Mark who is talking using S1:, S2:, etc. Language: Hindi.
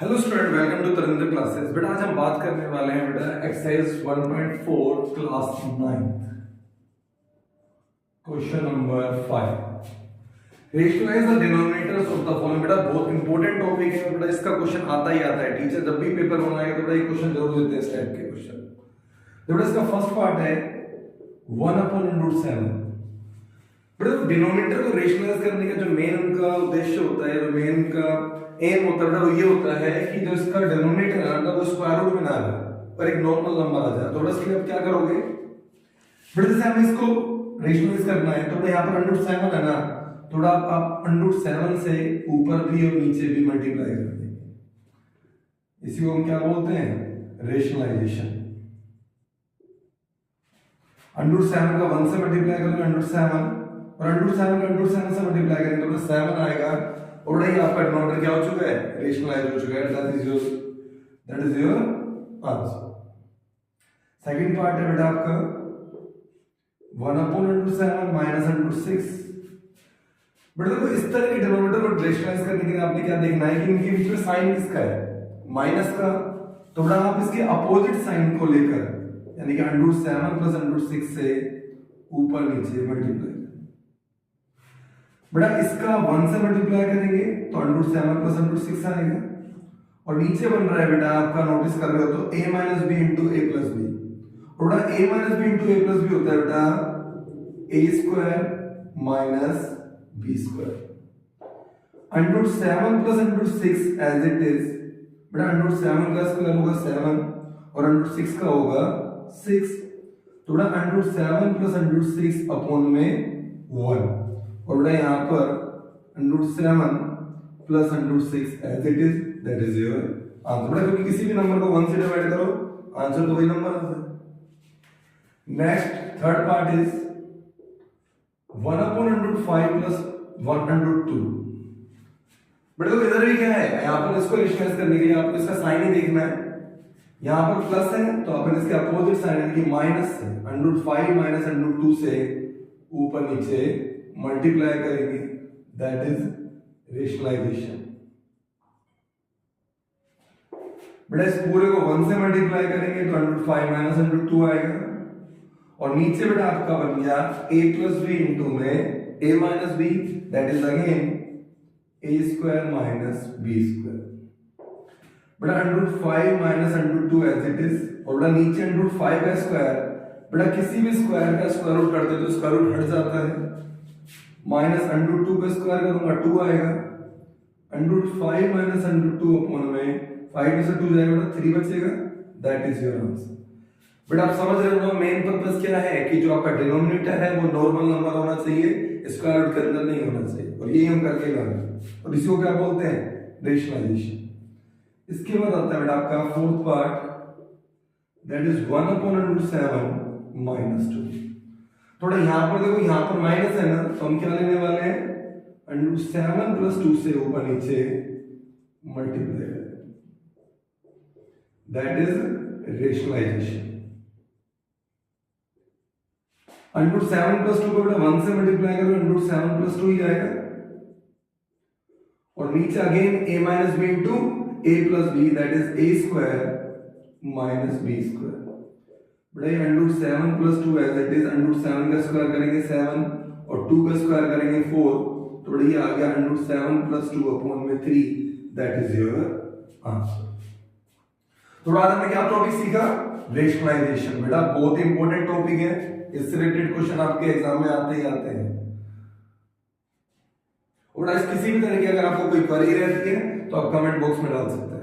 S1: Hello student, welcome to Tarinder classes. बेटा आज हम बात करने वाले हैं बेटा exercise 1.4 class 9 question number 5। Rationalise the denominators of the following. बेटा बहुत इंपॉर्टेंट टॉपिक है बेटा, इसका क्वेश्चन आता ही आता है। टीचर जब भी पेपर बनाएगा तो बेटा ये क्वेश्चन जरूर देते हैं इस टाइप के क्वेश्चन। तो बेटा इसका फर्स्ट पार्ट है 1/√7। बेटा डिनोमिनेटर को रेशनलाइज करने का जो मेन उनका उद्देश्य होता है, जो मेन का एम होता है वो ये होता है कि जो इसका डिनोमिनेटर है ना वो स्क्वायर रूट में ना आए और एक नॉर्मल नंबर आ जाए। तो इसके लिए आप क्या करोगे बेटा, जैसे हमें इसको रेशनलाइज करना है तो यहाँ पर √7 है ना, थोड़ा आप √7 से ऊपर भी और नीचे भी मल्टीप्लाई कर देंगे। इसी को हम क्या बोलते हैं, रेशनलाइजेशन। √7 का 1 से मल्टीप्लाई करोगे √7 और √7 का √7 से मल्टीप्लाई करेंगे तो 7 आएगा। और आपका डिनोमिनेटर क्या हो चुका है, रेशनलाइज हो चुका है। That is your answer. Second part है बेटा आपका 1/√7 -√6। बेटा देखो इस तरह के डिनोमिनेटर को रेशनलाइज करने के लिए आपने क्या देखना है कि इनके बीच में साइन किसका है, माइनस का। तो बेटा आप इसके अपोजिट साइन को लेकर यानी कि √7 + √6 से ऊपर नीचे मल्टीप्लाई। बेटा इसका 1 से मल्टीप्लाई करेंगे तो √7 + √6 आएगा। और नीचे बन रहा है बेटा आपका, नोटिस कर रहे हो तो a - b * a + b। और बेटा a - b * a + b होता है बेटा a² - b²। √7 + √6 as it is. बेटा √7 का स्क्वायर होगा 7 और √6 का होगा 6। तो बेटा √7 + √6 अपॉन में 1। और बेटा यहाँ पर √7 + √6 as it is, that is your answer. बेटा क्योंकि किसी भी नंबर को 1 से डिवाइड करो आंसर तो वही नंबर आता है। Next third part is 1/√5 + 1/√2। बेटा तो इधर भी क्या है, यहाँ पर इसको रेशनलाइज करने के लिए आपको इसका साइन ही देखना है। यहाँ पर प्लस है तो अपन इसके अपोजिट साइन यानी कि माइनस से √5 - √2 से ऊपर नीचे मल्टीप्लाई करेंगे, दैट इज रेशनलाइजेशन। बेटा इस पूरे को 1 से मल्टीप्लाई करेंगे तो √5 - √2 आएगा। और नीचे बेटा आपका बन गया a + b इंटू में a - b, that is again a² - b²। बेटा √5 - √2 एज इट इज। और बेटा नीचे √5 का स्क्वायर, बेटा किसी भी स्क्वायर का स्क्वायर रूट करते तो स्क्वायर रूट हट जाता है। -√2 का स्क्वायर करूंगा 2 आएगा। √5 - √2 अपॉन में 5 में से 2 जाएगा बेटा 3 बचेगा, दैट इज योर आंसर। बेटा आप समझ रहे हो मेन पर्पस क्या है कि जो आपका डिनोमिनेटर है वो नॉर्मल नंबर होना चाहिए, स्क्वायर रूट के अंदर नहीं होना चाहिए। और यही हम करके लाएंगे और इसी को क्या बोलते हैं, रेशनलाइजेशन। इसके बाद आता है बेटा आपका फोर्थ पार्ट, दैट इज 1/√7 -2। थोड़ा यहां पर देखो, यहां पर माइनस है ना, तो हम क्या लेने वाले हैं, √7 + 2 से ऊपर नीचे मल्टीप्लाई करें, दैट इज रेशनलाइजेशन। √7 + 2 को बेटा 1 से मल्टीप्लाई करो √7 + 2 ही आएगा। और नीचे again a - b into a + b, that is a² - b²। बेटा ये √7 + 2 एज इट इज। √7 का स्क्वायर करेंगे 7 और 2 का स्क्वायर करेंगे 4। तो बेटा ये आ गया √7 + 2 अपॉन में 3, दैट इज योर आंसर। तो आज हमने क्या टॉपिक सीखा, रेशनलाइजेशन। बेटा बहुत ही इंपॉर्टेंट टॉपिक है, इससे रिलेटेड क्वेश्चन आपके एग्जाम में आते ही आते हैं। और किसी भी तरह की अगर आपको कोई क्वेरी रहती है तो आप कमेंट बॉक्स में डाल सकते हैं।